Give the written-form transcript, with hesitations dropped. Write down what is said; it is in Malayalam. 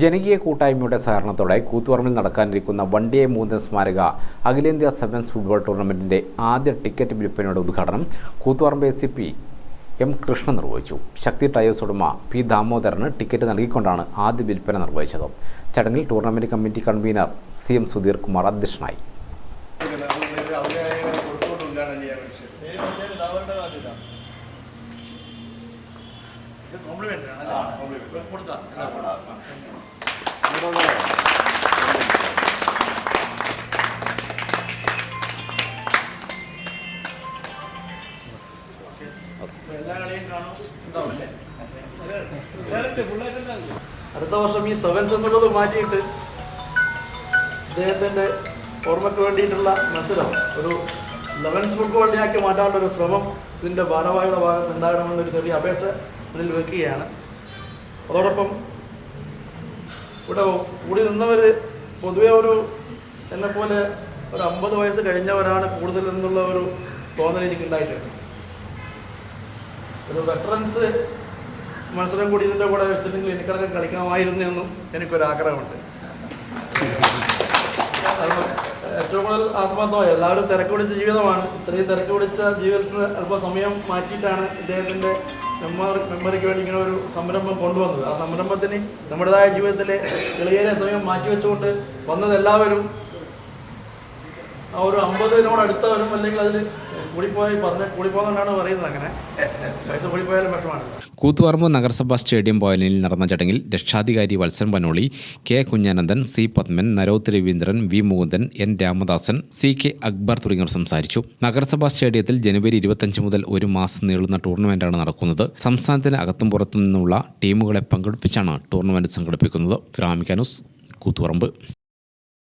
ജനകീയ കൂട്ടായ്മയുടെ സഹകരണത്തോടെ കൂത്തുപറമ്പിൽ നടക്കാനിരിക്കുന്ന വണ്ടിയെ മൂന്നൻ സ്മാരക അഖിലേന്ത്യാ സെവൻസ് ഫുട്ബോൾ ടൂർണമെന്റിന്റെ ആദ്യ ടിക്കറ്റ് വിൽപ്പനയുടെ ഉദ്ഘാടനം കൂത്തുപറമ്പ് ACP M. കൃഷ്ണൻ നിർവഹിച്ചു. ശക്തി ടയേഴ്സ് ഉടമ P. ദാമോദരന് ടിക്കറ്റ് നൽകിക്കൊണ്ടാണ് ആദ്യ വിൽപ്പന നിർവഹിച്ചത്. ചടങ്ങിൽ tournament committee convener CM. Sudheer Kumar അധ്യക്ഷനായി. അടുത്ത വർഷം ഈ സെവൻസ് എന്നുള്ളത് മാറ്റിയിട്ട് അദ്ദേഹത്തിൻ്റെ ഓർമ്മയ്ക്ക് വേണ്ടിയിട്ടുള്ള മത്സരം ഒരു 11 ഫുട്ബോൾ വണ്ടിയാക്കി മാറ്റാനുള്ള ഒരു ശ്രമം ഇതിൻ്റെ ഭാരവാഹിയുടെ ഭാഗത്ത് ഉണ്ടാകണമെന്നൊരു ചെറിയ അപേക്ഷ ഇതിൽ വെക്കുകയാണ്. അതോടൊപ്പം ഇവിടെ കൂടി നിന്നവർ പൊതുവെ എന്നെപ്പോലെ ഒരു 50 വയസ്സ് കഴിഞ്ഞവരാണ് കൂടുതൽ എന്നുള്ള ഒരു തോന്നൽ എനിക്കുണ്ടായിട്ടുണ്ട്. ഒരു വെറ്ററൻസ് മത്സരം കൂടി ഇതിൻ്റെ കൂടെ വെച്ചിട്ടുണ്ടെങ്കിൽ എനിക്കതൊക്കെ കളിക്കണമായിരുന്നു എന്നും എനിക്കൊരാഗ്രഹമുണ്ട്. ഏറ്റവും കൂടുതൽ ആത്മാർത്ഥമായി എല്ലാവരും തിരക്ക് പിടിച്ച ജീവിതമാണ്. ഇത്രയും തിരക്ക് പിടിച്ച ജീവിതത്തിന് അല്പം സമയം മാറ്റിയിട്ടാണ് ഇദ്ദേഹത്തിൻ്റെ മെമ്മറിക്ക് വേണ്ടി ഇങ്ങനെ ഒരു സംരംഭം കൊണ്ടുവന്നത്. ആ സംരംഭത്തിന് നമ്മുടേതായ ജീവിതത്തിലെ എളിയേറെ സമയം മാറ്റിവെച്ചുകൊണ്ട് വന്നത് എല്ലാവരും ആ ഒരു 50-നോട് അടുത്തവരും അല്ലെങ്കിൽ അതിൽ കൂടിപ്പോകുന്നതുകൊണ്ടാണ് പറയുന്നത്. അങ്ങനെ പൈസ കൂടിപ്പോയാലും പ്രശ്നമാണ്. കൂത്തുപറമ്പ് നഗരസഭാ സ്റ്റേഡിയം പോയിന്റിൽ നടന്ന ചടങ്ങിൽ രക്ഷാധികാരി Valsan Panoli, K. Kunjanandan, C. Padman, Naroth Raveendran, V. Mukundan, N. Ramadasan, CK. Akbar തുടങ്ങിയവർ സംസാരിച്ചു. നഗരസഭാ സ്റ്റേഡിയത്തിൽ ജനുവരി 25 മുതൽ ഒരു മാസം നീളുന്ന ടൂർണമെന്റാണ് നടക്കുന്നത്. സംസ്ഥാനത്തിന് അകത്തും പുറത്തു നിന്നുള്ള ടീമുകളെ പങ്കെടുപ്പിച്ചാണ് ടൂർണമെന്റ് സംഘടിപ്പിക്കുന്നത്. ഗ്രാമിക ന്യൂസ്, കൂത്തുപറമ്പ്.